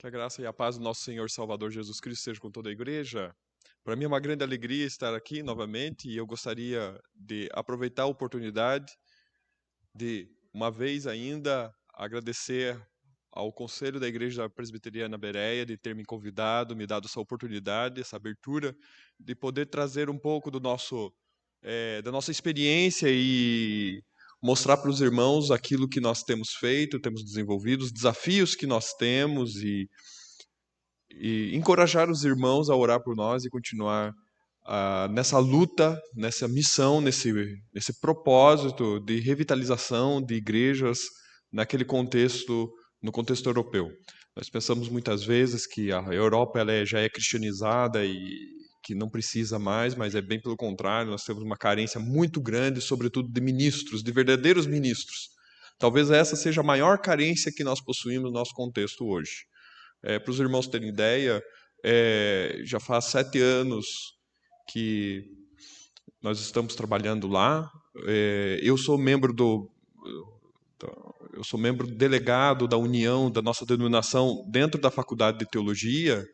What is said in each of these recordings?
Que a graça e a paz do nosso Senhor Salvador Jesus Cristo seja com toda a igreja. Para mim é uma grande alegria estar aqui novamente e eu gostaria de aproveitar a oportunidade de, uma vez ainda, agradecer ao Conselho da Igreja Presbiteriana Bereia de ter me convidado, me dado essa oportunidade, essa abertura, de poder trazer um pouco da nossa experiência e mostrar para os irmãos aquilo que nós temos feito, temos desenvolvido, os desafios que nós temos e encorajar os irmãos a orar por nós e continuar nessa luta, nessa missão, nesse propósito de revitalização de igrejas naquele contexto, no contexto europeu. Nós pensamos muitas vezes que a Europa já é cristianizada e que não precisa mais, mas é bem pelo contrário, nós temos uma carência muito grande, sobretudo de ministros, de verdadeiros ministros. Talvez essa seja a maior carência que nós possuímos no nosso contexto hoje. Para os irmãos terem ideia, já faz 7 anos que nós estamos trabalhando lá. Eu sou membro eu sou membro delegado da união da nossa denominação dentro da Faculdade de Teologia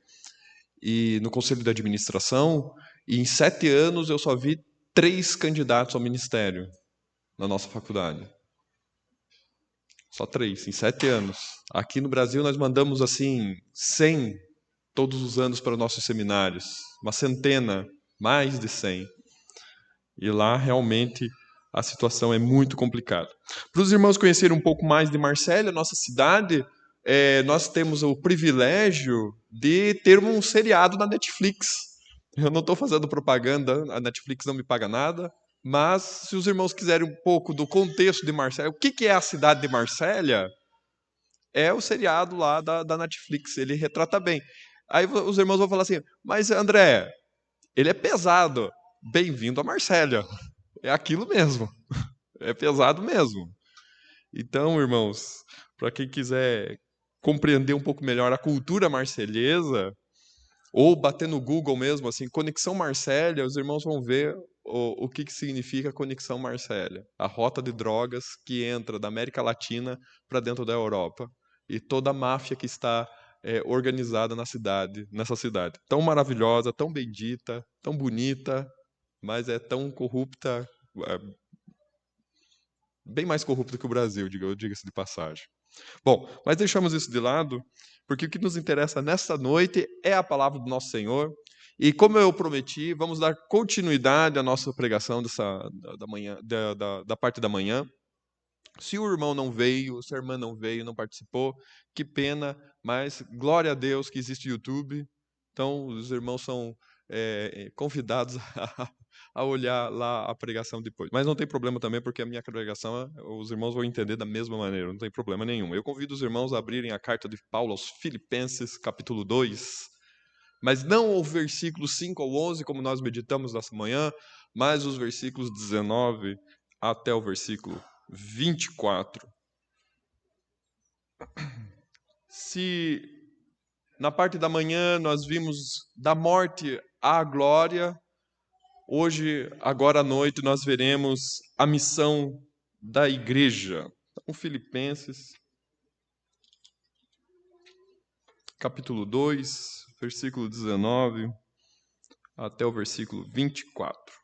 e no Conselho de Administração. E em 7 anos eu só vi 3 candidatos ao ministério na nossa faculdade. Só 3, em 7 anos. Aqui no Brasil nós mandamos assim 100 todos os anos para os nossos seminários. Uma centena, mais de 100. E lá realmente a situação é muito complicada. Para os irmãos conhecerem um pouco mais de Marsella, nossa cidade, nós temos o privilégio de ter um seriado na Netflix. Eu não estou fazendo propaganda, a Netflix não me paga nada, mas se os irmãos quiserem um pouco do contexto de Marsella, o que é a cidade de Marsella? É o seriado lá da Netflix, ele retrata bem. Aí os irmãos vão falar assim, mas André, ele é pesado. Bem-vindo a Marsella. É aquilo mesmo. É pesado mesmo. Então, irmãos, para quem quiser compreender um pouco melhor a cultura marselhesa, ou bater no Google mesmo, assim, Conexão Marsella, os irmãos vão ver o que significa Conexão Marsella. A rota de drogas que entra da América Latina para dentro da Europa. E toda a máfia que está organizada nessa cidade. Tão maravilhosa, tão bendita, tão bonita, mas é tão corrupta, bem mais corrupta que o Brasil, diga-se de passagem. Bom, mas deixamos isso de lado, porque o que nos interessa nesta noite é a palavra do nosso Senhor. E como eu prometi, vamos dar continuidade à nossa pregação da parte da manhã. Se o irmão não veio, se a irmã não veio, não participou, que pena, mas glória a Deus que existe YouTube. Então, os irmãos são convidados a olhar lá a pregação depois. Mas não tem problema também, porque a minha pregação, os irmãos vão entender da mesma maneira, não tem problema nenhum. Eu convido os irmãos a abrirem a carta de Paulo aos Filipenses, capítulo 2, mas não o versículo 5 ao 11, como nós meditamos nessa manhã, mas os versículos 19 até o versículo 24. Se na parte da manhã nós vimos da morte à glória, hoje, agora à noite, nós veremos a missão da igreja. Então, Filipenses, capítulo 2, versículo 19 até o versículo 24.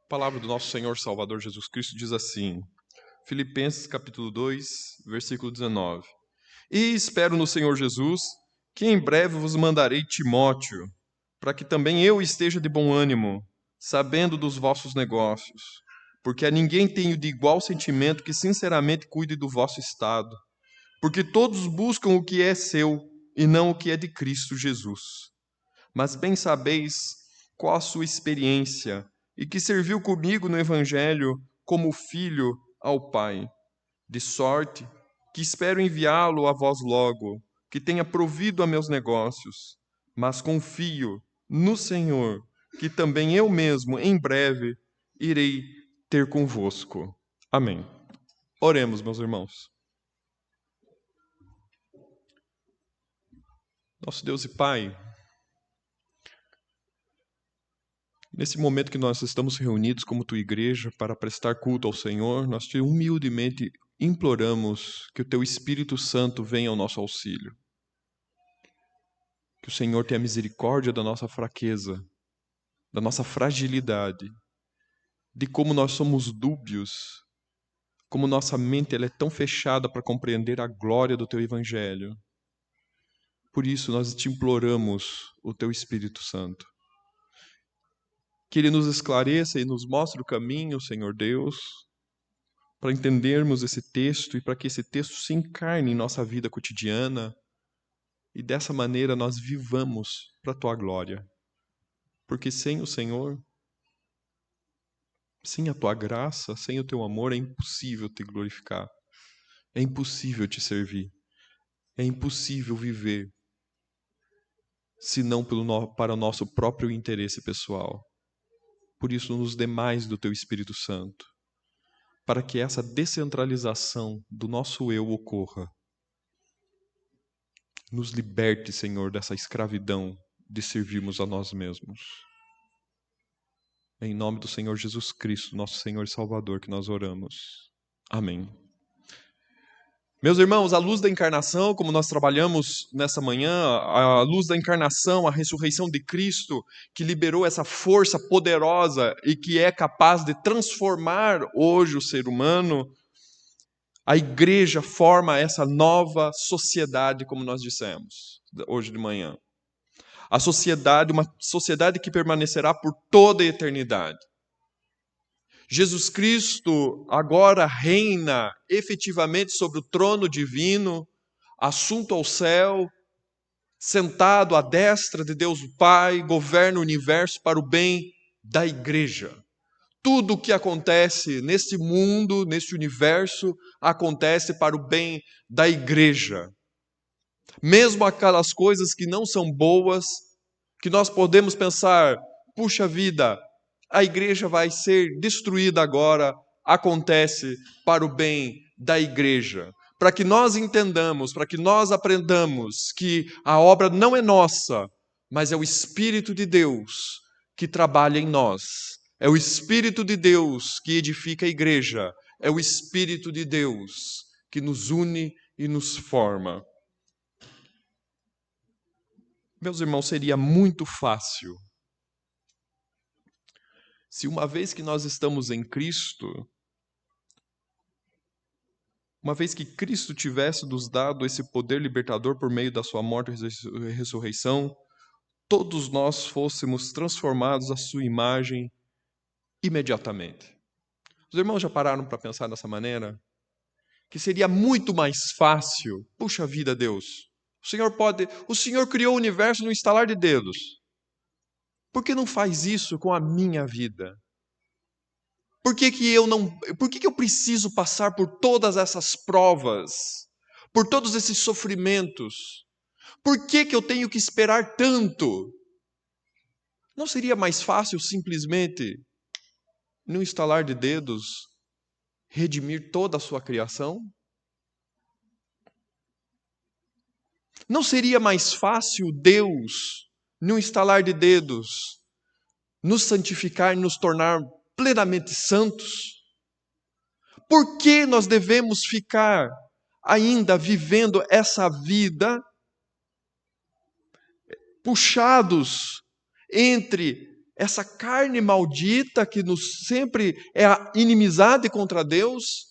A palavra do nosso Senhor Salvador Jesus Cristo diz assim, Filipenses capítulo 2, versículo 19. E espero no Senhor Jesus, que em breve vos mandarei Timóteo, para que também eu esteja de bom ânimo, sabendo dos vossos negócios, porque a ninguém tenho de igual sentimento que sinceramente cuide do vosso estado, porque todos buscam o que é seu e não o que é de Cristo Jesus. Mas bem sabeis qual a sua experiência e que serviu comigo no Evangelho como filho ao Pai, de sorte que espero enviá-lo a vós logo, que tenha provido a meus negócios, mas confio no Senhor, que também eu mesmo, em breve, irei ter convosco. Amém. Oremos, meus irmãos. Nosso Deus e Pai, nesse momento que nós estamos reunidos como tua igreja para prestar culto ao Senhor, nós te humildemente imploramos que o teu Espírito Santo venha ao nosso auxílio. Que o Senhor tenha misericórdia da nossa fraqueza, da nossa fragilidade, de como nós somos dúbios, como nossa mente ela é tão fechada para compreender a glória do teu Evangelho. Por isso nós te imploramos o teu Espírito Santo. Que ele nos esclareça e nos mostre o caminho, Senhor Deus, para entendermos esse texto e para que esse texto se encarne em nossa vida cotidiana e dessa maneira nós vivamos para a tua glória. Porque sem o Senhor, sem a tua graça, sem o teu amor, é impossível te glorificar. É impossível te servir. É impossível viver senão para o nosso próprio interesse pessoal. Por isso, nos dê mais do teu Espírito Santo, para que essa descentralização do nosso eu ocorra. Nos liberte, Senhor, dessa escravidão de servirmos a nós mesmos. Em nome do Senhor Jesus Cristo, nosso Senhor e Salvador, que nós oramos. Amém. Meus irmãos, a luz da encarnação, como nós trabalhamos nessa manhã, a luz da encarnação, a ressurreição de Cristo, que liberou essa força poderosa e que é capaz de transformar hoje o ser humano, a igreja forma essa nova sociedade, como nós dissemos hoje de manhã. A sociedade, uma sociedade que permanecerá por toda a eternidade. Jesus Cristo agora reina efetivamente sobre o trono divino, assunto ao céu, sentado à destra de Deus o Pai, governa o universo para o bem da igreja. Tudo o que acontece neste mundo, neste universo, acontece para o bem da igreja. Mesmo aquelas coisas que não são boas, que nós podemos pensar, puxa vida, a igreja vai ser destruída agora, acontece para o bem da igreja. Para que nós entendamos, para que nós aprendamos que a obra não é nossa, mas é o Espírito de Deus que trabalha em nós. É o Espírito de Deus que edifica a igreja. É o Espírito de Deus que nos une e nos forma. Meus irmãos, seria muito fácil se uma vez que nós estamos em Cristo, uma vez que Cristo tivesse nos dado esse poder libertador por meio da sua morte e ressurreição, todos nós fôssemos transformados à sua imagem imediatamente. Os irmãos já pararam para pensar dessa maneira? Que seria muito mais fácil. Puxa vida, Deus. O Senhor criou o universo no estalar de dedos. Por que não faz isso com a minha vida? Por que eu preciso passar por todas essas provas? Por todos esses sofrimentos? Por que eu tenho que esperar tanto? Não seria mais fácil simplesmente, num estalar de dedos, redimir toda a sua criação? Não seria mais fácil Deus, num estalar de dedos, nos santificar e nos tornar plenamente santos? Por que nós devemos ficar ainda vivendo essa vida puxados entre essa carne maldita que nos sempre é a inimizade contra Deus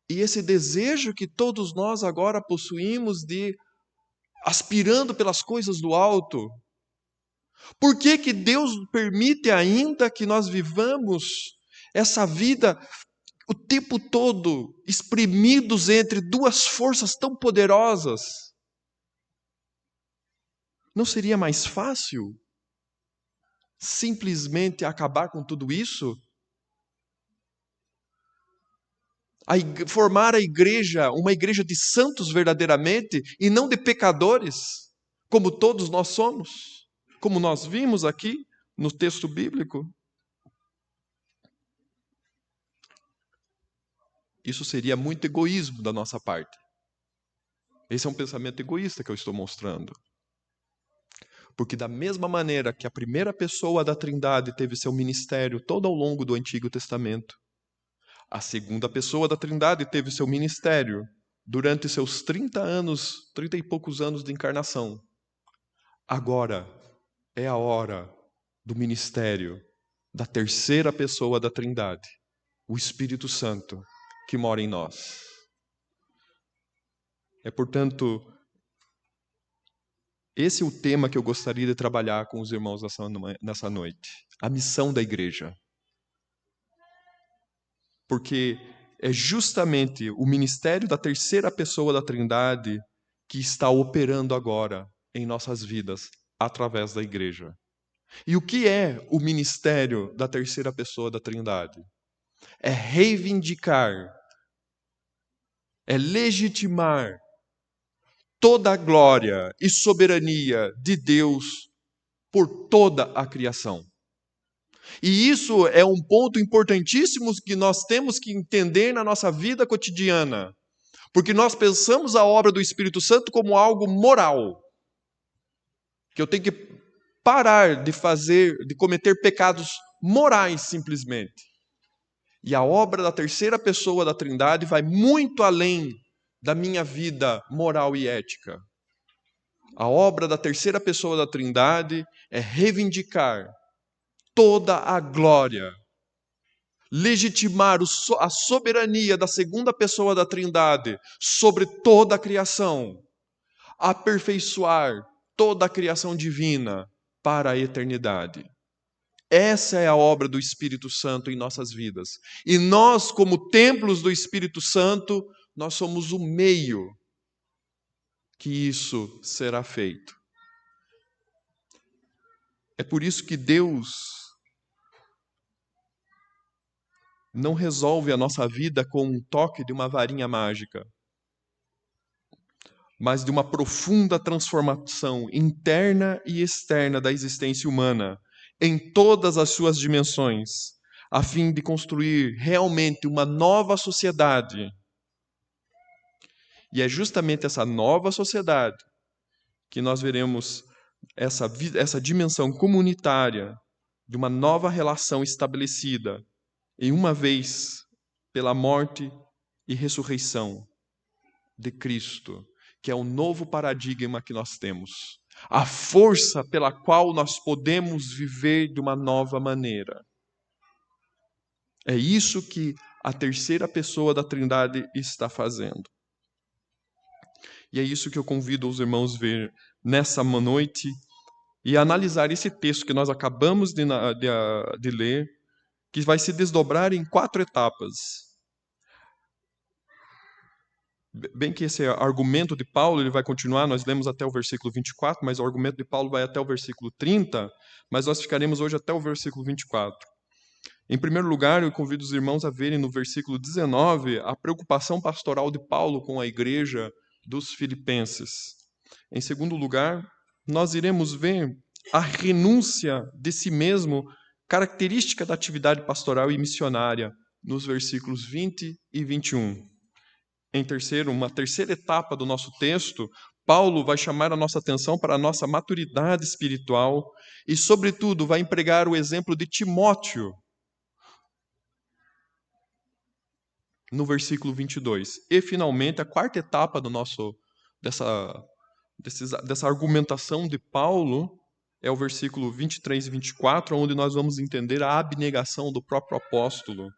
e esse desejo que todos nós agora possuímos de aspirando pelas coisas do alto? Por que que Deus permite ainda que nós vivamos essa vida o tempo todo espremidos entre duas forças tão poderosas? Não seria mais fácil simplesmente acabar com tudo isso? Formar a igreja, uma igreja de santos verdadeiramente e não de pecadores, como todos nós somos, como nós vimos aqui no texto bíblico? Isso seria muito egoísmo da nossa parte. Esse é um pensamento egoísta que eu estou mostrando. Porque da mesma maneira que a primeira pessoa da Trindade teve seu ministério todo ao longo do Antigo Testamento, a segunda pessoa da Trindade teve seu ministério durante seus 30 anos, 30 e poucos anos de encarnação. Agora é a hora do ministério da terceira pessoa da Trindade, o Espírito Santo, que mora em nós. É, portanto, esse é o tema que eu gostaria de trabalhar com os irmãos nessa noite. A missão da igreja. Porque é justamente o ministério da terceira pessoa da Trindade que está operando agora em nossas vidas, através da igreja. E o que é o ministério da terceira pessoa da Trindade? É reivindicar, é legitimar toda a glória e soberania de Deus por toda a criação. E isso é um ponto importantíssimo que nós temos que entender na nossa vida cotidiana, porque nós pensamos a obra do Espírito Santo como algo moral, que eu tenho que parar de cometer pecados morais simplesmente. E a obra da terceira pessoa da Trindade vai muito além da minha vida moral e ética. A obra da terceira pessoa da Trindade é reivindicar toda a glória, legitimar a soberania da segunda pessoa da Trindade sobre toda a criação, aperfeiçoar toda a criação divina para a eternidade. Essa é a obra do Espírito Santo em nossas vidas. E nós, como templos do Espírito Santo, nós somos o meio que isso será feito. É por isso que Deus não resolve a nossa vida com um toque de uma varinha mágica, mas de uma profunda transformação interna e externa da existência humana, em todas as suas dimensões, a fim de construir realmente uma nova sociedade. E é justamente essa nova sociedade que nós veremos essa dimensão comunitária de uma nova relação estabelecida em uma vez pela morte e ressurreição de Cristo, que é o novo paradigma que nós temos, a força pela qual nós podemos viver de uma nova maneira. É isso que a terceira pessoa da Trindade está fazendo. E é isso que eu convido os irmãos a ver nessa noite e analisar esse texto que nós acabamos de ler, que vai se desdobrar em 4 etapas. Bem que esse argumento de Paulo ele vai continuar, nós lemos até o versículo 24, mas o argumento de Paulo vai até o versículo 30, mas nós ficaremos hoje até o versículo 24. Em primeiro lugar, eu convido os irmãos a verem no versículo 19 a preocupação pastoral de Paulo com a igreja dos Filipenses. Em segundo lugar, nós iremos ver a renúncia de si mesmo, característica da atividade pastoral e missionária, nos versículos 20 e 21. Em terceiro, uma terceira etapa do nosso texto, Paulo vai chamar a nossa atenção para a nossa maturidade espiritual e, sobretudo, vai empregar o exemplo de Timóteo, no versículo 22. E, finalmente, a quarta etapa dessa argumentação de Paulo é o versículo 23 e 24, onde nós vamos entender a abnegação do próprio apóstolo.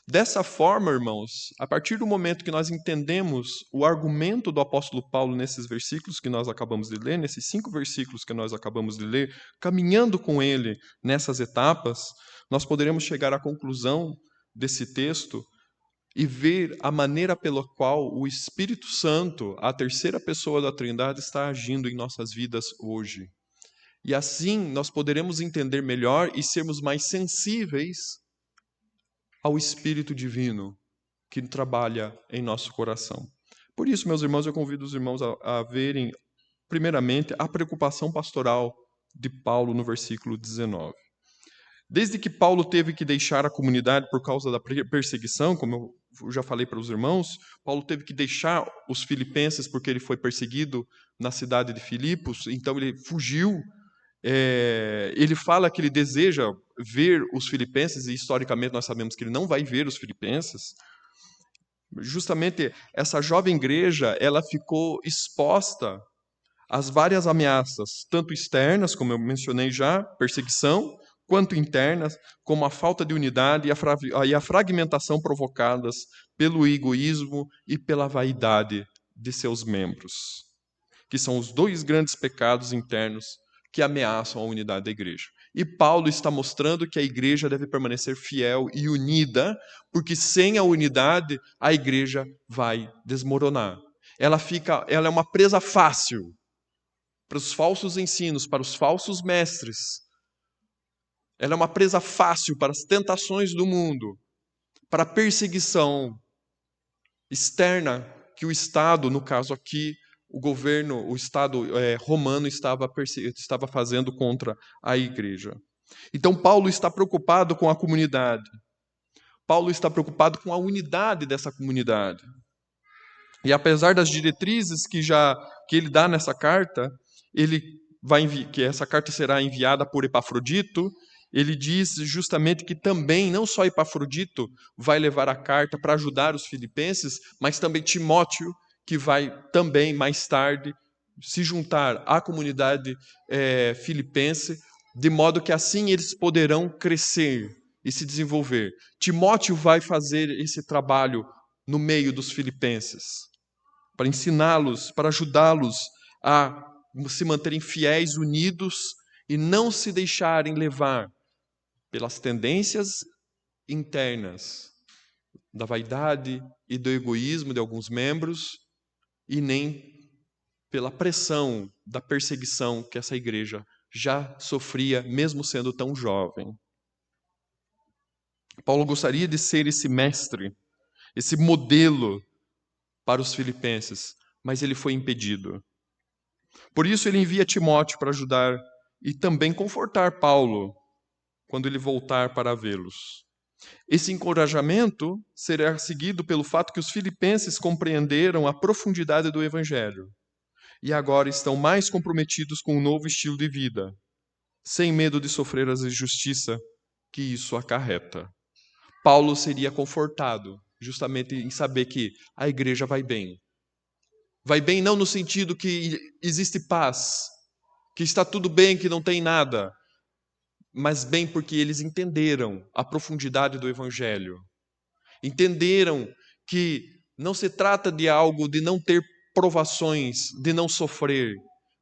Dessa forma, irmãos, a partir do momento que nós entendemos o argumento do apóstolo Paulo nesses versículos que nós acabamos de ler, nesses 5 versículos que nós acabamos de ler, caminhando com ele nessas etapas, nós poderemos chegar à conclusão desse texto e ver a maneira pela qual o Espírito Santo, a terceira pessoa da Trindade, está agindo em nossas vidas hoje. E assim nós poderemos entender melhor e sermos mais sensíveis ao Espírito Divino que trabalha em nosso coração. Por isso, meus irmãos, eu convido os irmãos a verem, primeiramente, a preocupação pastoral de Paulo no versículo 19. Desde que Paulo teve que deixar a comunidade por causa da perseguição, como eu já falei para os irmãos, Paulo teve que deixar os filipenses porque ele foi perseguido na cidade de Filipos, então ele fugiu Ele fala que ele deseja ver os filipenses, e historicamente nós sabemos que ele não vai ver os filipenses. Justamente essa jovem igreja, ela ficou exposta às várias ameaças, tanto externas, como eu mencionei já, perseguição, quanto internas, como a falta de unidade e a fragmentação provocadas pelo egoísmo e pela vaidade de seus membros, que são os dois grandes pecados internos que ameaçam a unidade da igreja. E Paulo está mostrando que a igreja deve permanecer fiel e unida, porque sem a unidade a igreja vai desmoronar. Ela é uma presa fácil para os falsos ensinos, para os falsos mestres. Ela é uma presa fácil para as tentações do mundo, para a perseguição externa que o Estado, no caso aqui, o Estado romano estava fazendo contra a igreja. Então, Paulo está preocupado com a comunidade. Paulo está preocupado com a unidade dessa comunidade. E apesar das diretrizes que ele dá nessa carta, que essa carta será enviada por Epafrodito, ele diz justamente que também, não só Epafrodito vai levar a carta para ajudar os filipenses, mas também Timóteo, que vai também, mais tarde, se juntar à comunidade filipense, de modo que assim eles poderão crescer e se desenvolver. Timóteo vai fazer esse trabalho no meio dos filipenses, para ensiná-los, para ajudá-los a se manterem fiéis, unidos e não se deixarem levar pelas tendências internas da vaidade e do egoísmo de alguns membros e nem pela pressão da perseguição que essa igreja já sofria, mesmo sendo tão jovem. Paulo gostaria de ser esse mestre, esse modelo para os filipenses, mas ele foi impedido. Por isso ele envia Timóteo para ajudar e também confortar Paulo quando ele voltar para vê-los. Esse encorajamento será seguido pelo fato que os filipenses compreenderam a profundidade do evangelho e agora estão mais comprometidos com um novo estilo de vida, sem medo de sofrer as injustiças que isso acarreta. Paulo seria confortado justamente em saber que a igreja vai bem. Vai bem não no sentido que existe paz, que está tudo bem, que não tem nada, mas bem porque eles entenderam a profundidade do evangelho. Entenderam que não se trata de algo de não ter provações, de não sofrer,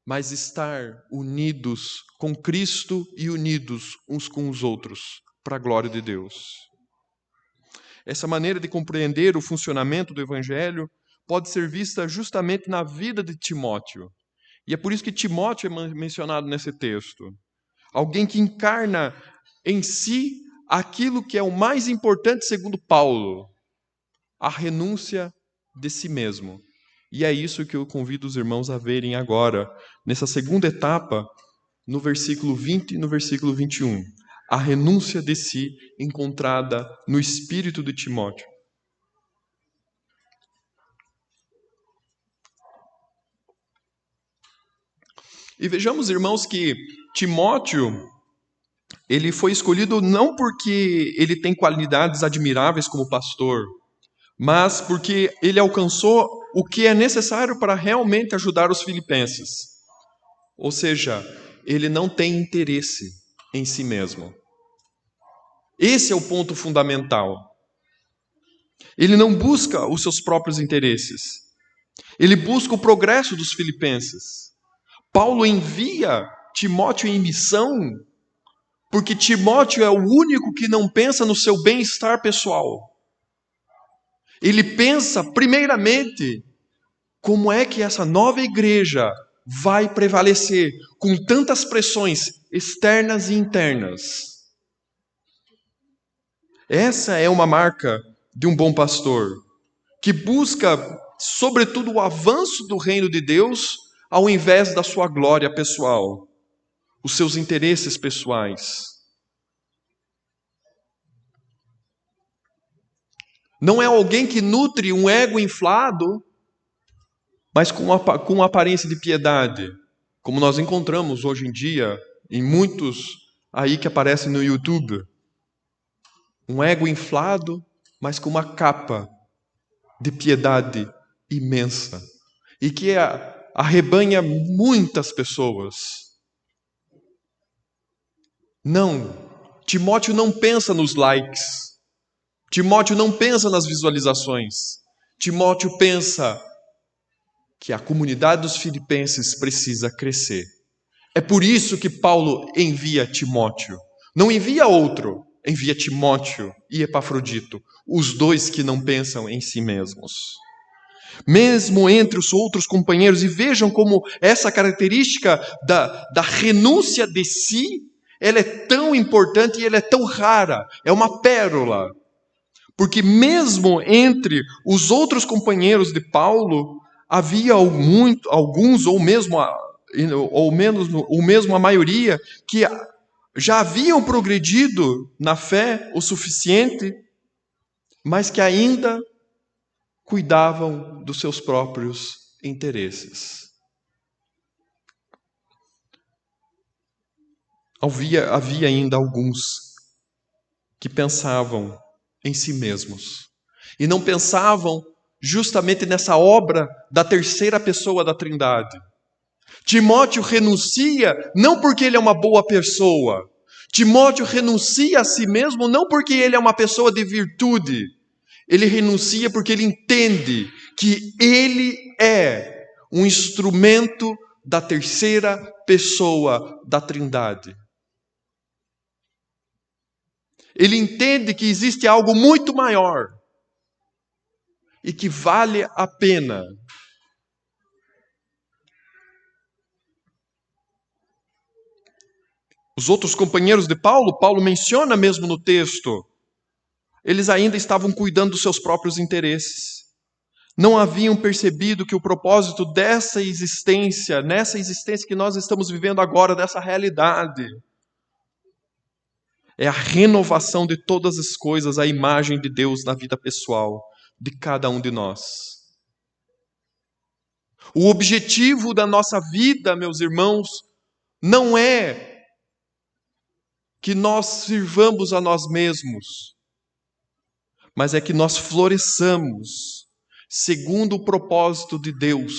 mas estar unidos com Cristo e unidos uns com os outros, para a glória de Deus. Essa maneira de compreender o funcionamento do evangelho pode ser vista justamente na vida de Timóteo. E é por isso que Timóteo é mencionado nesse texto. Alguém que encarna em si aquilo que é o mais importante, segundo Paulo, a renúncia de si mesmo. E é isso que eu convido os irmãos a verem agora, nessa segunda etapa, no versículo 20 e no versículo 21. A renúncia de si encontrada no espírito de Timóteo. E vejamos, irmãos, que Timóteo, ele foi escolhido não porque ele tem qualidades admiráveis como pastor, mas porque ele alcançou o que é necessário para realmente ajudar os filipenses. Ou seja, ele não tem interesse em si mesmo. Esse é o ponto fundamental. Ele não busca os seus próprios interesses. Ele busca o progresso dos filipenses. Paulo envia Timóteo em missão porque Timóteo é o único que não pensa no seu bem-estar pessoal. Ele pensa, primeiramente, como é que essa nova igreja vai prevalecer com tantas pressões externas e internas. Essa é uma marca de um bom pastor, que busca, sobretudo, o avanço do reino de Deus, ao invés da sua glória pessoal, os seus interesses pessoais. Não é alguém que nutre um ego inflado, mas com uma aparência de piedade, como nós encontramos hoje em dia em muitos aí que aparecem no YouTube. Um ego inflado, mas com uma capa de piedade imensa. E que arrebanha muitas pessoas. Não, Timóteo não pensa nos likes. Timóteo não pensa nas visualizações. Timóteo pensa que a comunidade dos filipenses precisa crescer. É por isso que Paulo envia Timóteo. Não envia outro, envia Timóteo e Epafrodito, os dois que não pensam em si mesmos. Mesmo entre os outros companheiros, e vejam como essa característica da renúncia de si, ela é tão importante e ela é tão rara, é uma pérola. Porque mesmo entre os outros companheiros de Paulo, havia alguns, ou mesmo a maioria, que já haviam progredido na fé o suficiente, mas que ainda cuidavam dos seus próprios interesses. Havia ainda alguns que pensavam em si mesmos. E não pensavam justamente nessa obra da terceira pessoa da Trindade. Timóteo renuncia não porque ele é uma boa pessoa. Timóteo renuncia a si mesmo não porque ele é uma pessoa de virtude. Ele renuncia porque ele entende que ele é um instrumento da terceira pessoa da Trindade. Ele entende que existe algo muito maior e que vale a pena. Os outros companheiros de Paulo menciona mesmo no texto, eles ainda estavam cuidando dos seus próprios interesses. Não haviam percebido que o propósito dessa existência, nessa existência que nós estamos vivendo agora, dessa realidade, é a renovação de todas as coisas, a imagem de Deus na vida pessoal de cada um de nós. O objetivo da nossa vida, meus irmãos, não é que nós sirvamos a nós mesmos, mas é que nós floresçamos segundo o propósito de Deus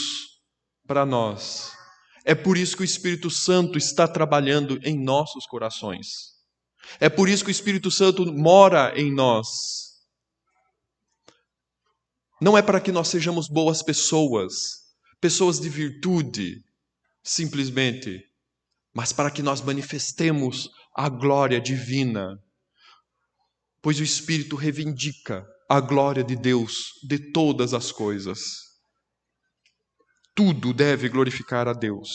para nós. É por isso que o Espírito Santo está trabalhando em nossos corações. É por isso que o Espírito Santo mora em nós. Não é para que nós sejamos boas pessoas, pessoas de virtude, simplesmente, mas para que nós manifestemos a glória divina. Pois o Espírito reivindica a glória de Deus de todas as coisas. Tudo deve glorificar a Deus.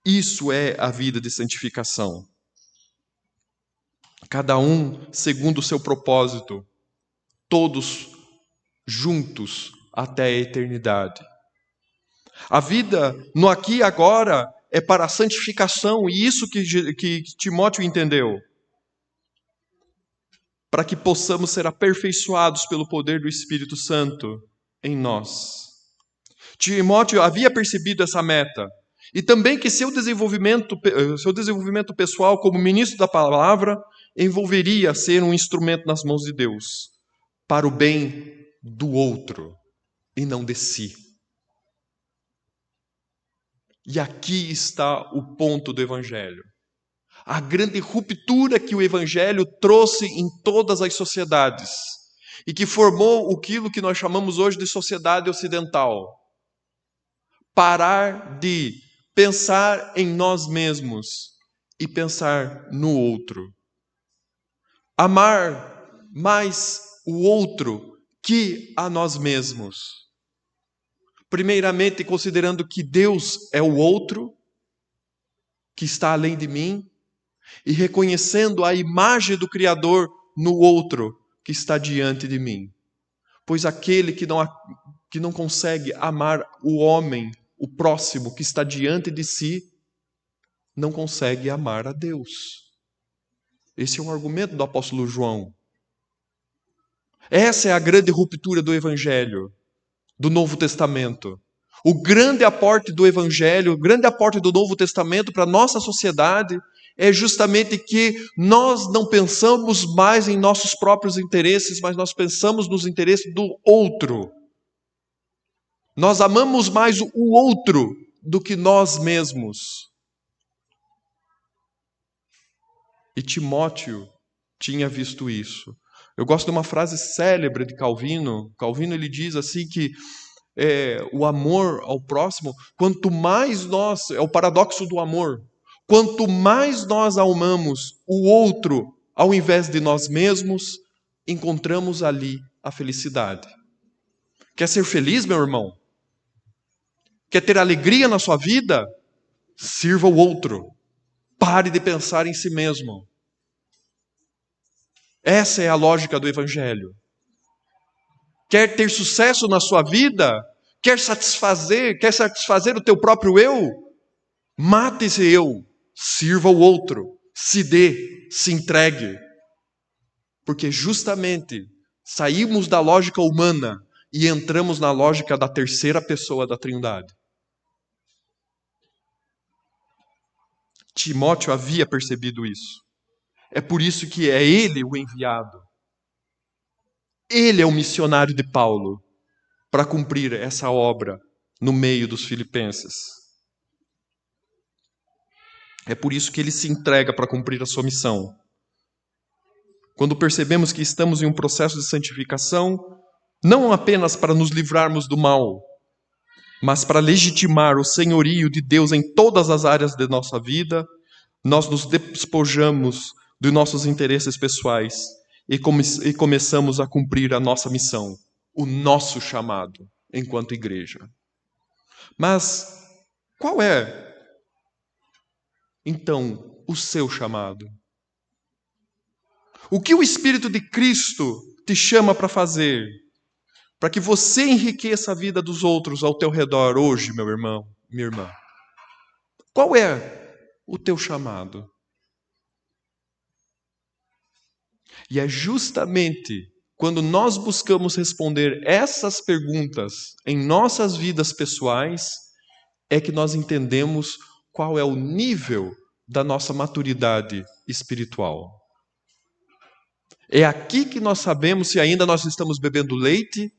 Isso é a vida de santificação. Cada um segundo o seu propósito, todos juntos até a eternidade. A vida no aqui e agora é para a santificação, e isso que Timóteo entendeu. Para que possamos ser aperfeiçoados pelo poder do Espírito Santo em nós. Timóteo havia percebido essa meta, e também que seu desenvolvimento pessoal como ministro da palavra envolveria ser um instrumento nas mãos de Deus, para o bem do outro e não de si. E aqui está o ponto do Evangelho. A grande ruptura que o Evangelho trouxe em todas as sociedades e que formou aquilo que nós chamamos hoje de sociedade ocidental. Parar de pensar em nós mesmos e pensar no outro. Amar mais o outro que a nós mesmos. Primeiramente, considerando que Deus é o outro, que está além de mim, e reconhecendo a imagem do Criador no outro que está diante de mim. Pois aquele que não consegue amar o homem, o próximo que está diante de si, não consegue amar a Deus. Esse é um argumento do apóstolo João. Essa é a grande ruptura do Evangelho, do Novo Testamento. O grande aporte do Evangelho, o grande aporte do Novo Testamento para a nossa sociedade é justamente que nós não pensamos mais em nossos próprios interesses, mas nós pensamos nos interesses do outro. Nós amamos mais o outro do que nós mesmos. E Timóteo tinha visto isso. Eu gosto de uma frase célebre de Calvino. Calvino ele diz assim que o amor ao próximo, quanto mais nós, é o paradoxo do amor, quanto mais nós amamos o outro ao invés de nós mesmos, encontramos ali a felicidade. Quer ser feliz, meu irmão? Quer ter alegria na sua vida? Sirva o outro. Pare de pensar em si mesmo. Essa é a lógica do Evangelho. Quer ter sucesso na sua vida? Quer satisfazer o teu próprio eu? Mate esse eu. Sirva o outro. Se dê, se entregue. Porque justamente saímos da lógica humana e entramos na lógica da terceira pessoa da Trindade. Timóteo havia percebido isso. É por isso que é ele o enviado. Ele é o missionário de Paulo para cumprir essa obra no meio dos filipenses. É por isso que ele se entrega para cumprir a sua missão. Quando percebemos que estamos em um processo de santificação, não apenas para nos livrarmos do mal, mas para legitimar o senhorio de Deus em todas as áreas de nossa vida, nós nos despojamos dos nossos interesses pessoais e começamos a cumprir a nossa missão, o nosso chamado enquanto igreja. Mas qual é, então, o seu chamado? O que o Espírito de Cristo te chama para fazer? Para que você enriqueça a vida dos outros ao teu redor hoje, meu irmão, minha irmã. Qual é o teu chamado? E é justamente quando nós buscamos responder essas perguntas em nossas vidas pessoais, é que nós entendemos qual é o nível da nossa maturidade espiritual. É aqui que nós sabemos se ainda nós estamos bebendo leite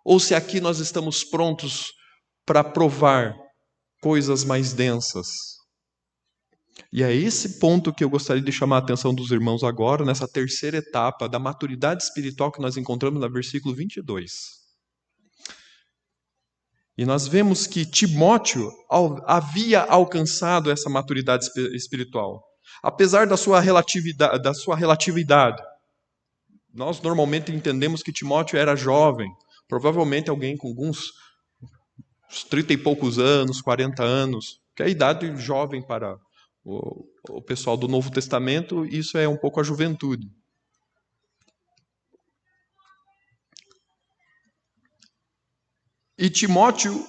ou se aqui nós estamos prontos para provar coisas mais densas. E é esse ponto que eu gostaria de chamar a atenção dos irmãos agora, nessa terceira etapa da maturidade espiritual que nós encontramos no versículo 22. E nós vemos que Timóteo havia alcançado essa maturidade espiritual. Apesar da sua relatividade. Nós normalmente entendemos que Timóteo era jovem, provavelmente alguém com alguns 30 e poucos anos, 40 anos, que é a idade jovem para o pessoal do Novo Testamento, isso é um pouco a juventude. E Timóteo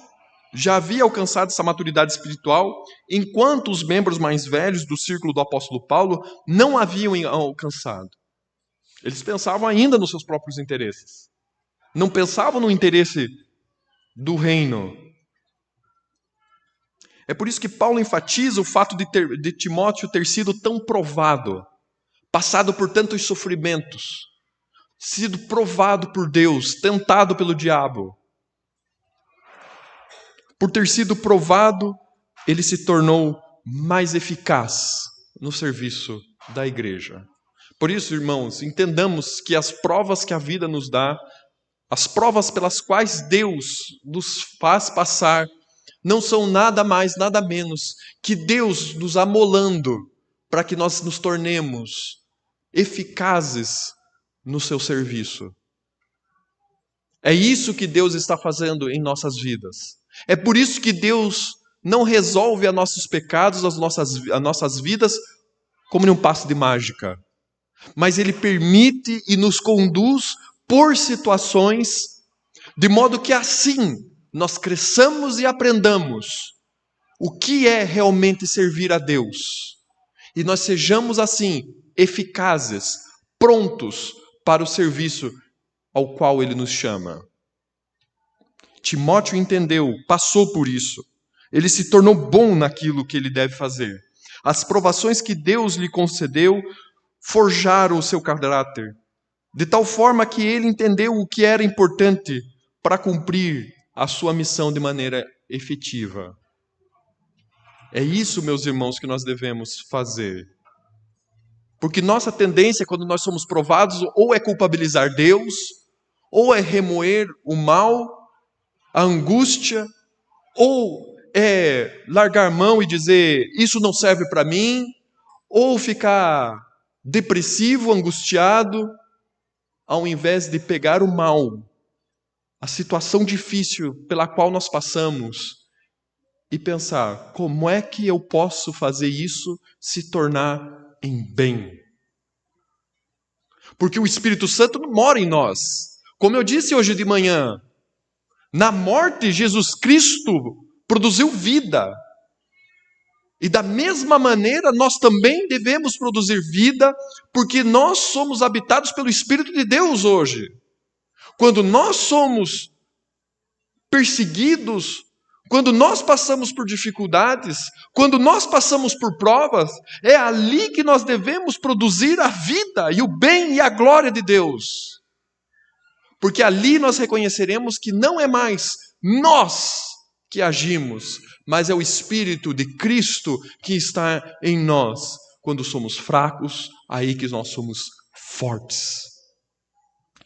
já havia alcançado essa maturidade espiritual, enquanto os membros mais velhos do círculo do apóstolo Paulo não haviam alcançado. Eles pensavam ainda nos seus próprios interesses. Não pensavam no interesse do reino. É por isso que Paulo enfatiza o fato de Timóteo ter sido tão provado, passado por tantos sofrimentos, sido provado por Deus, tentado pelo diabo. Por ter sido provado, ele se tornou mais eficaz no serviço da igreja. Por isso, irmãos, entendamos que as provas que a vida nos dá, as provas pelas quais Deus nos faz passar, não são nada mais, nada menos que Deus nos amolando para que nós nos tornemos eficazes no seu serviço. É isso que Deus está fazendo em nossas vidas. É por isso que Deus não resolve os nossos pecados, as nossas vidas, como num passe de mágica. Mas Ele permite e nos conduz por situações, de modo que assim nós cresçamos e aprendamos o que é realmente servir a Deus. E nós sejamos assim, eficazes, prontos para o serviço ao qual Ele nos chama. Timóteo entendeu, passou por isso. Ele se tornou bom naquilo que ele deve fazer. As provações que Deus lhe concedeu forjaram o seu caráter, de tal forma que ele entendeu o que era importante para cumprir a sua missão de maneira efetiva. É isso, meus irmãos, que nós devemos fazer. Porque nossa tendência, quando nós somos provados, ou é culpabilizar Deus, ou é remoer o mal, a angústia, ou é largar mão e dizer, isso não serve para mim, ou ficar depressivo, angustiado, ao invés de pegar o mal, a situação difícil pela qual nós passamos, e pensar, como é que eu posso fazer isso se tornar em bem? Porque o Espírito Santo mora em nós. Como eu disse hoje de manhã, na morte, Jesus Cristo produziu vida. E da mesma maneira, nós também devemos produzir vida, porque nós somos habitados pelo Espírito de Deus hoje. Quando nós somos perseguidos, quando nós passamos por dificuldades, quando nós passamos por provas, é ali que nós devemos produzir a vida e o bem e a glória de Deus. Porque ali nós reconheceremos que não é mais nós que agimos, mas é o Espírito de Cristo que está em nós. Quando somos fracos, aí que nós somos fortes.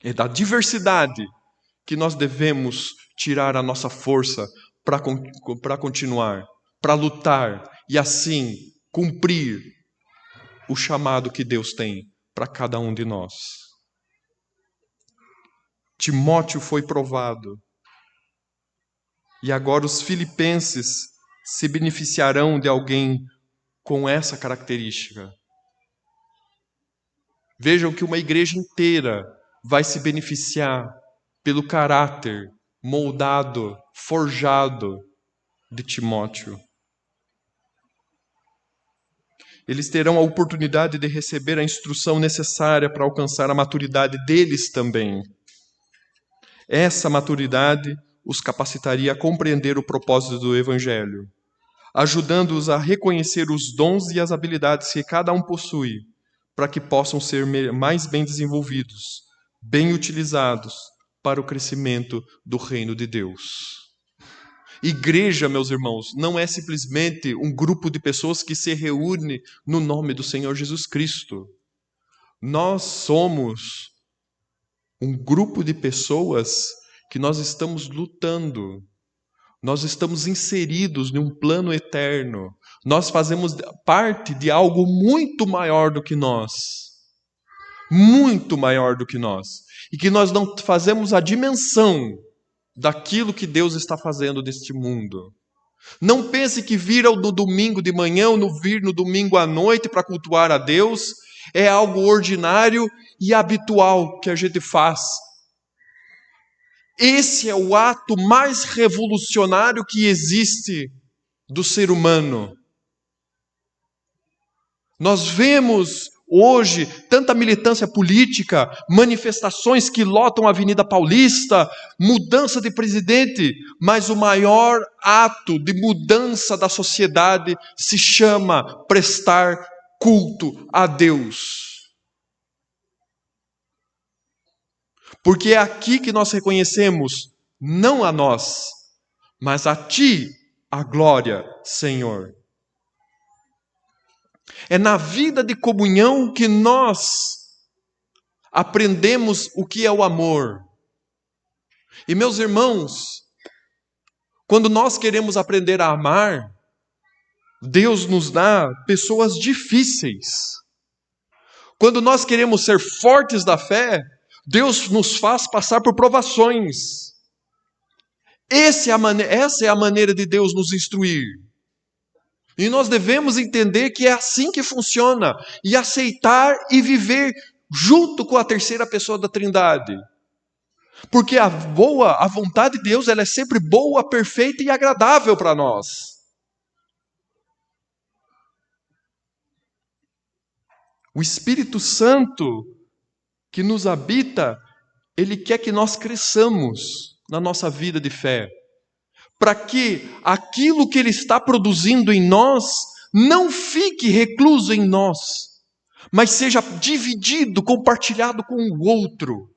É da diversidade que nós devemos tirar a nossa força para continuar, para lutar e assim cumprir o chamado que Deus tem para cada um de nós. Timóteo foi provado. E agora os filipenses se beneficiarão de alguém com essa característica. Vejam que uma igreja inteira vai se beneficiar pelo caráter moldado, forjado de Timóteo. Eles terão a oportunidade de receber a instrução necessária para alcançar a maturidade deles também. Essa maturidade os capacitaria a compreender o propósito do Evangelho, ajudando-os a reconhecer os dons e as habilidades que cada um possui, para que possam ser mais bem desenvolvidos, bem utilizados para o crescimento do reino de Deus. Igreja, meus irmãos, não é simplesmente um grupo de pessoas que se reúne no nome do Senhor Jesus Cristo. Nós somos um grupo de pessoas que nós estamos lutando. Nós estamos inseridos num plano eterno. Nós fazemos parte de algo muito maior do que nós. Muito maior do que nós. E que nós não fazemos a dimensão daquilo que Deus está fazendo neste mundo. Não pense que vir no domingo de manhã ou vir no domingo à noite para cultuar a Deus é algo ordinário e habitual que a gente faz. Esse é o ato mais revolucionário que existe do ser humano. Nós vemos hoje tanta militância política, manifestações que lotam a Avenida Paulista, mudança de presidente, mas o maior ato de mudança da sociedade se chama prestar culto a Deus. Porque é aqui que nós reconhecemos, não a nós, mas a Ti a glória, Senhor. É na vida de comunhão que nós aprendemos o que é o amor. E meus irmãos, quando nós queremos aprender a amar, Deus nos dá pessoas difíceis. Quando nós queremos ser fortes da fé, Deus nos faz passar por provações. Essa é a maneira de Deus nos instruir. E nós devemos entender que é assim que funciona e aceitar e viver junto com a terceira pessoa da Trindade. Porque a vontade de Deus, ela é sempre boa, perfeita e agradável para nós. O Espírito Santo que nos habita, ele quer que nós cresçamos na nossa vida de fé, para que aquilo que ele está produzindo em nós não fique recluso em nós, mas seja dividido, compartilhado com o outro,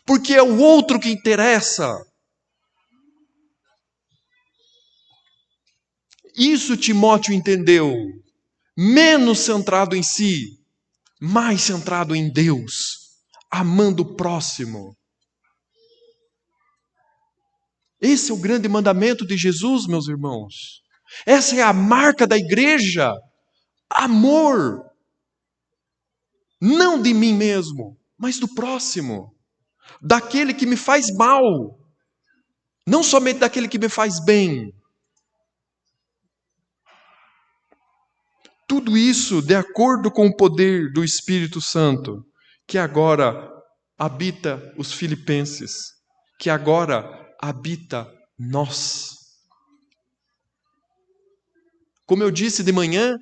porque é o outro que interessa. Isso Timóteo entendeu, menos centrado em si, mais centrado em Deus, amando o próximo. Esse é o grande mandamento de Jesus, meus irmãos. Essa é a marca da igreja. Amor. Não de mim mesmo, mas do próximo. Daquele que me faz mal. Não somente daquele que me faz bem. Tudo isso de acordo com o poder do Espírito Santo, que agora habita os filipenses, que agora habita nós. Como eu disse de manhã,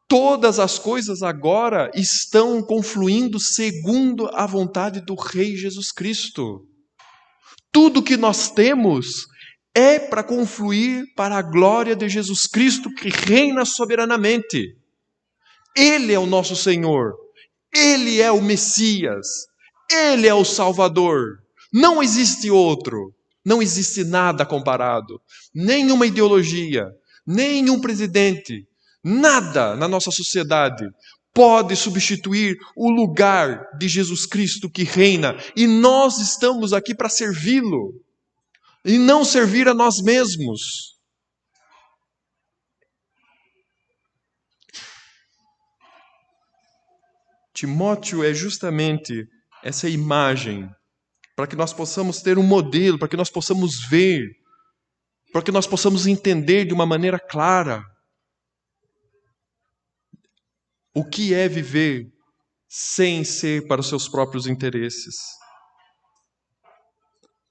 todas as coisas agora estão confluindo segundo a vontade do Rei Jesus Cristo. Tudo que nós temos é para confluir para a glória de Jesus Cristo, que reina soberanamente. Ele é o nosso Senhor. Ele é o Messias. Ele é o Salvador. Não existe outro. Não existe nada comparado. Nenhuma ideologia, nenhum presidente, nada na nossa sociedade pode substituir o lugar de Jesus Cristo que reina. E nós estamos aqui para servi-lo e não servir a nós mesmos. Timóteo é justamente essa imagem para que nós possamos ter um modelo, para que nós possamos ver, para que nós possamos entender de uma maneira clara o que é viver sem ser para os seus próprios interesses.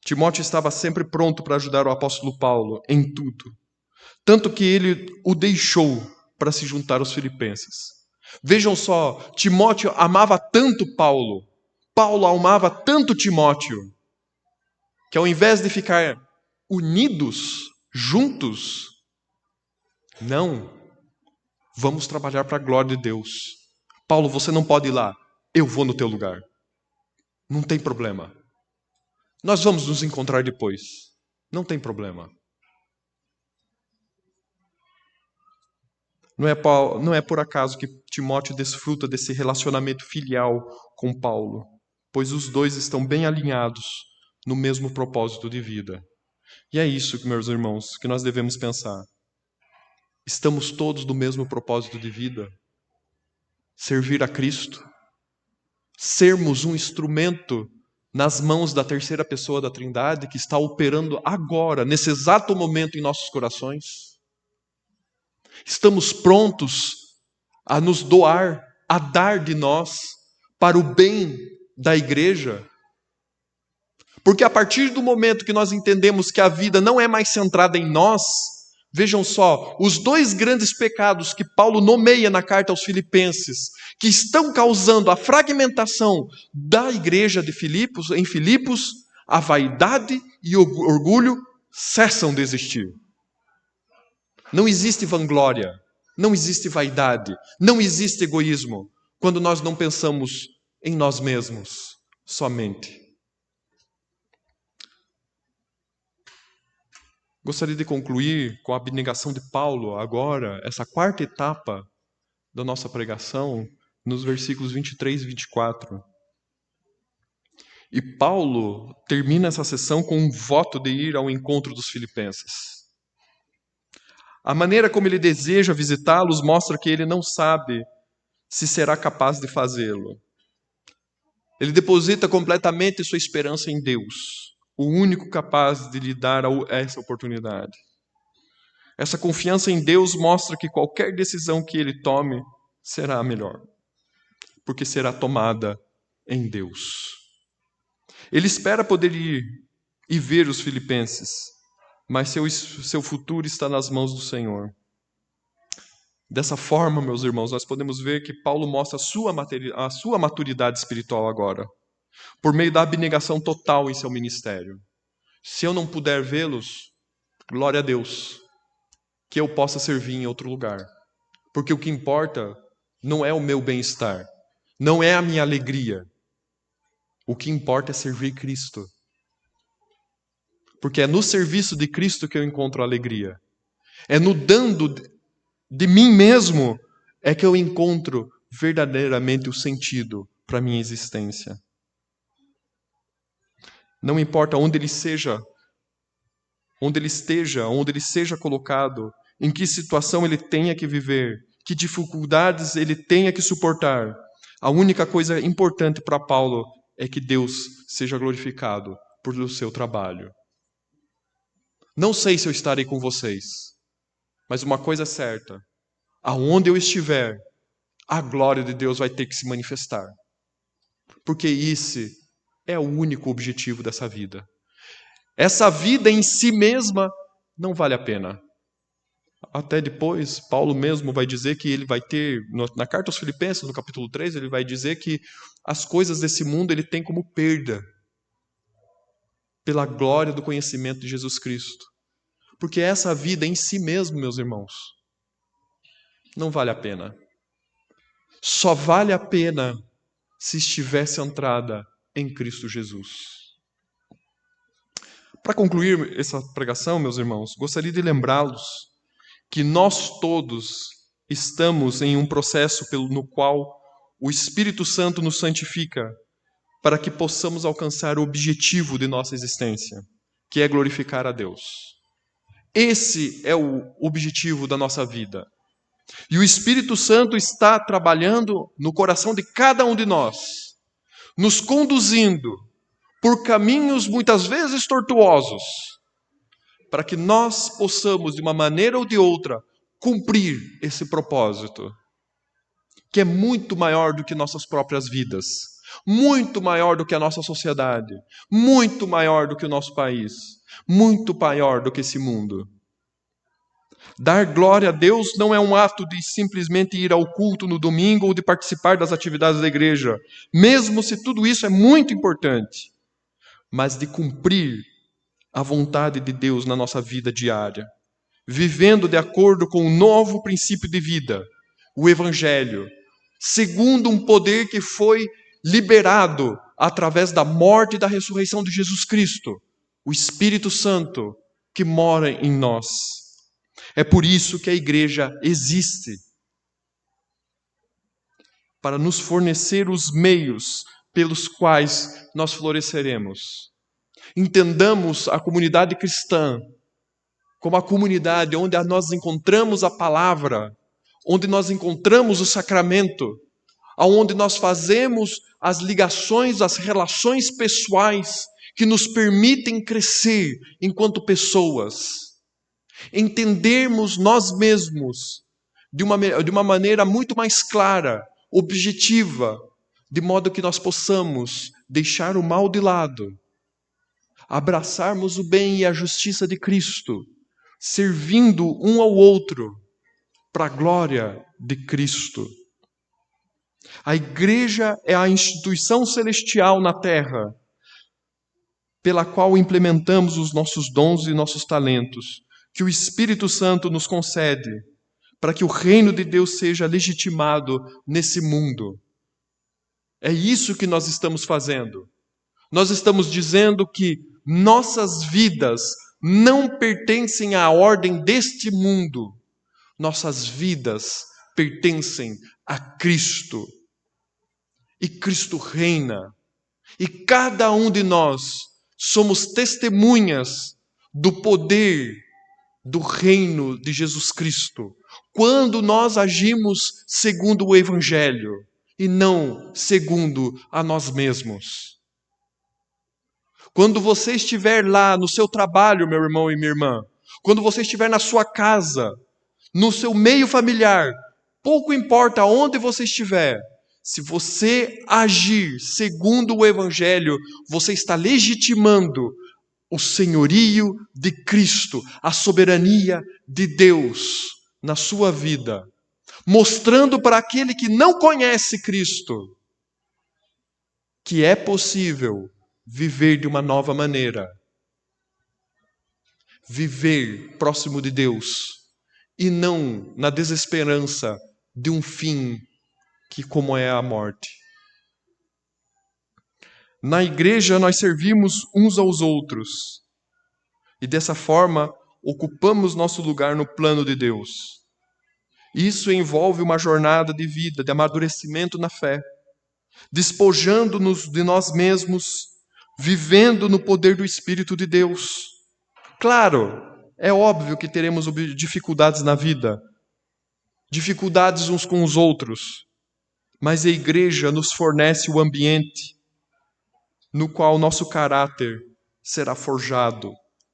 Timóteo estava sempre pronto para ajudar o apóstolo Paulo em tudo, tanto que ele o deixou para se juntar aos filipenses. Vejam só, Timóteo amava tanto Paulo, Paulo amava tanto Timóteo, que ao invés de ficar unidos, juntos, não, vamos trabalhar para a glória de Deus. Paulo, você não pode ir lá, eu vou no teu lugar. Não tem problema. Nós vamos nos encontrar depois. Não tem problema. Não é por acaso que Timóteo desfruta desse relacionamento filial com Paulo, pois os dois estão bem alinhados no mesmo propósito de vida. E é isso, meus irmãos, que nós devemos pensar. Estamos todos no mesmo propósito de vida? Servir a Cristo? Sermos um instrumento nas mãos da terceira pessoa da Trindade que está operando agora, nesse exato momento em nossos corações? Estamos prontos a nos doar, a dar de nós para o bem da igreja? Porque a partir do momento que nós entendemos que a vida não é mais centrada em nós, vejam só, os dois grandes pecados que Paulo nomeia na carta aos Filipenses, que estão causando a fragmentação da igreja de Filipos, em Filipos, a vaidade e o orgulho cessam de existir. Não existe vanglória, não existe vaidade, não existe egoísmo, quando nós não pensamos em nós mesmos somente. Gostaria de concluir com a abnegação de Paulo agora, essa quarta etapa da nossa pregação, nos versículos 23 e 24. E Paulo termina essa sessão com um voto de ir ao encontro dos filipenses. A maneira como ele deseja visitá-los mostra que ele não sabe se será capaz de fazê-lo. Ele deposita completamente sua esperança em Deus, o único capaz de lhe dar essa oportunidade. Essa confiança em Deus mostra que qualquer decisão que ele tome será a melhor, porque será tomada em Deus. Ele espera poder ir e ver os filipenses, mas seu futuro está nas mãos do Senhor. Dessa forma, meus irmãos, nós podemos ver que Paulo mostra a sua maturidade espiritual agora, por meio da abnegação total em seu ministério. Se eu não puder vê-los, glória a Deus, que eu possa servir em outro lugar, Porque o que importa não é o meu bem-estar, não é a minha alegria. O que importa é servir Cristo. Porque é no serviço de Cristo que eu encontro alegria. É no dando de mim mesmo é que eu encontro verdadeiramente o sentido para a minha existência. Não importa onde ele esteja, onde ele seja colocado, em que situação ele tenha que viver, que dificuldades ele tenha que suportar. A única coisa importante para Paulo é que Deus seja glorificado por o seu trabalho. Não sei se eu estarei com vocês, mas uma coisa é certa: aonde eu estiver, a glória de Deus vai ter que se manifestar. Porque esse é o único objetivo dessa vida. Essa vida em si mesma não vale a pena. Até depois, Paulo mesmo vai dizer que ele vai ter, na carta aos Filipenses, no capítulo 3, ele vai dizer que as coisas desse mundo ele tem como perda pela glória do conhecimento de Jesus Cristo. Porque essa vida em si mesmo, meus irmãos, não vale a pena. Só vale a pena se estiver centrada em Cristo Jesus. Para concluir essa pregação, meus irmãos, gostaria de lembrá-los que nós todos estamos em um processo no qual o Espírito Santo nos santifica para que possamos alcançar o objetivo de nossa existência, que é glorificar a Deus. Esse é o objetivo da nossa vida. E o Espírito Santo está trabalhando no coração de cada um de nós, nos conduzindo por caminhos muitas vezes tortuosos, para que nós possamos, de uma maneira ou de outra, cumprir esse propósito, que é muito maior do que nossas próprias vidas, muito maior do que a nossa sociedade, muito maior do que o nosso país, muito maior do que esse mundo. Dar glória a Deus não é um ato de simplesmente ir ao culto no domingo ou de participar das atividades da igreja, mesmo se tudo isso é muito importante, mas de cumprir a vontade de Deus na nossa vida diária, vivendo de acordo com um novo princípio de vida, o Evangelho, segundo um poder que foi liberado através da morte e da ressurreição de Jesus Cristo, o Espírito Santo que mora em nós. É por isso que a igreja existe, para nos fornecer os meios pelos quais nós floresceremos. Entendamos a comunidade cristã como a comunidade onde nós encontramos a palavra, onde nós encontramos o sacramento, onde nós fazemos as ligações, as relações pessoais que nos permitem crescer enquanto pessoas. Entendermos nós mesmos de uma maneira muito mais clara, objetiva, de modo que nós possamos deixar o mal de lado, abraçarmos o bem e a justiça de Cristo, servindo um ao outro para a glória de Cristo. A igreja é a instituição celestial na terra, pela qual implementamos os nossos dons e nossos talentos, que o Espírito Santo nos concede, para que o reino de Deus seja legitimado nesse mundo. É isso que nós estamos fazendo. Nós estamos dizendo que nossas vidas não pertencem à ordem deste mundo. Nossas vidas pertencem a Cristo. E Cristo reina. E cada um de nós somos testemunhas do poder do reino de Jesus Cristo, quando nós agimos segundo o Evangelho e não segundo a nós mesmos. Quando você estiver lá no seu trabalho, meu irmão e minha irmã, quando você estiver na sua casa, no seu meio familiar, pouco importa onde você estiver, se você agir segundo o Evangelho, você está legitimando o senhorio de Cristo, a soberania de Deus na sua vida, mostrando para aquele que não conhece Cristo que é possível viver de uma nova maneira, viver próximo de Deus e não na desesperança de um fim que como é a morte. Na igreja nós servimos uns aos outros e dessa forma ocupamos nosso lugar no plano de Deus. Isso envolve uma jornada de vida, de amadurecimento na fé, despojando-nos de nós mesmos, vivendo no poder do Espírito de Deus. Claro, é óbvio que teremos dificuldades na vida, dificuldades uns com os outros, mas a igreja nos fornece o ambiente no qual nosso caráter será forjado,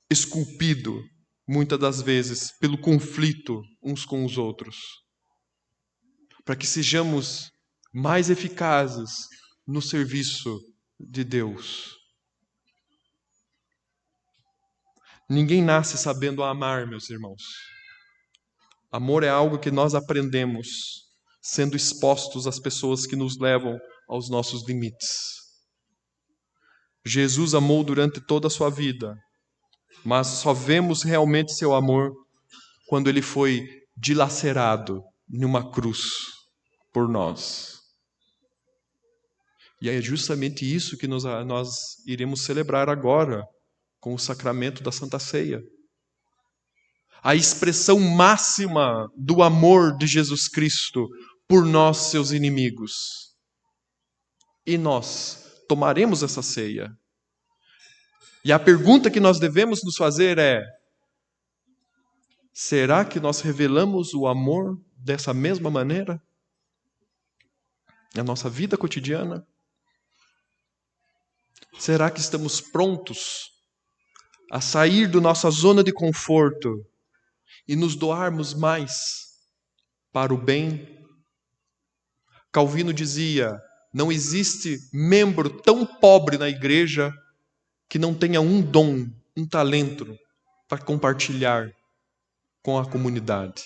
esculpido, muitas das vezes, pelo conflito uns com os outros, para que sejamos mais eficazes no serviço de Deus. Ninguém nasce sabendo amar, meus irmãos. Amor é algo que nós aprendemos sendo expostos às pessoas que nos levam aos nossos limites. Jesus amou durante toda a sua vida, mas só vemos realmente seu amor quando ele foi dilacerado numa cruz por nós. E é justamente isso que nós iremos celebrar agora com o sacramento da Santa Ceia. A expressão máxima do amor de Jesus Cristo por nós, seus inimigos. E nós tomaremos essa ceia. E a pergunta que nós devemos nos fazer é: será que nós revelamos o amor dessa mesma maneira? Na nossa vida cotidiana? Será que estamos prontos a sair da nossa zona de conforto e nos doarmos mais para o bem? Calvino dizia: não existe membro tão pobre na igreja que não tenha um dom, um talento para compartilhar com a comunidade.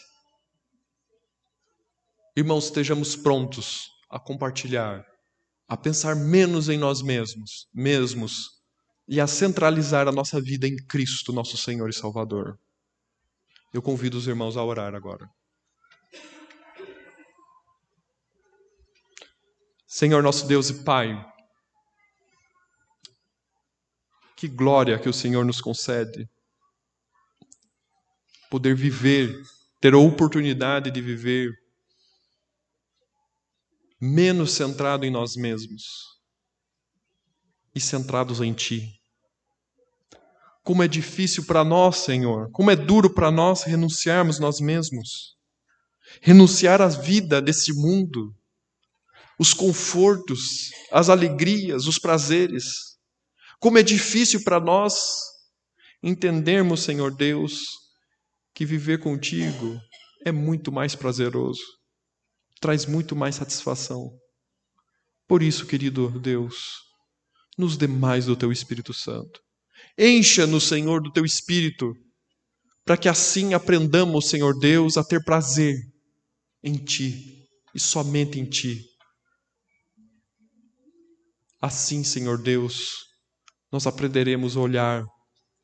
Irmãos, estejamos prontos a compartilhar, a pensar menos em nós mesmos e a centralizar a nossa vida em Cristo, nosso Senhor e Salvador. Eu convido os irmãos a orar agora. Senhor, nosso Deus e Pai, que glória que o Senhor nos concede. Poder viver, ter a oportunidade de viver menos centrado em nós mesmos e centrados em Ti. Como é difícil para nós, Senhor, como é duro para nós renunciarmos nós mesmos, renunciar à vida desse mundo, os confortos, as alegrias, os prazeres. Como é difícil para nós entendermos, Senhor Deus, que viver contigo é muito mais prazeroso, traz muito mais satisfação. Por isso, querido Deus, nos dê mais do Teu Espírito Santo. Encha-nos, Senhor, do Teu Espírito, para que assim aprendamos, Senhor Deus, a ter prazer em Ti e somente em Ti. Assim, Senhor Deus, nós aprenderemos a olhar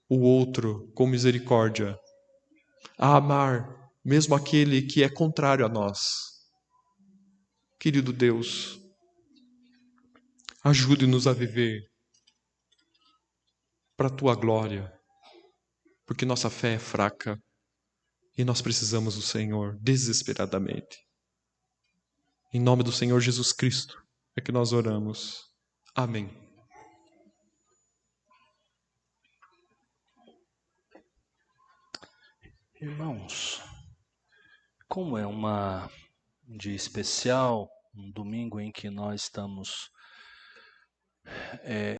o outro com misericórdia, a amar mesmo aquele que é contrário a nós. Querido Deus, ajude-nos a viver para a Tua glória, porque nossa fé é fraca e nós precisamos do Senhor desesperadamente. Em nome do Senhor Jesus Cristo é que nós oramos. Amém. Irmãos, como é um dia especial, um domingo em que nós estamos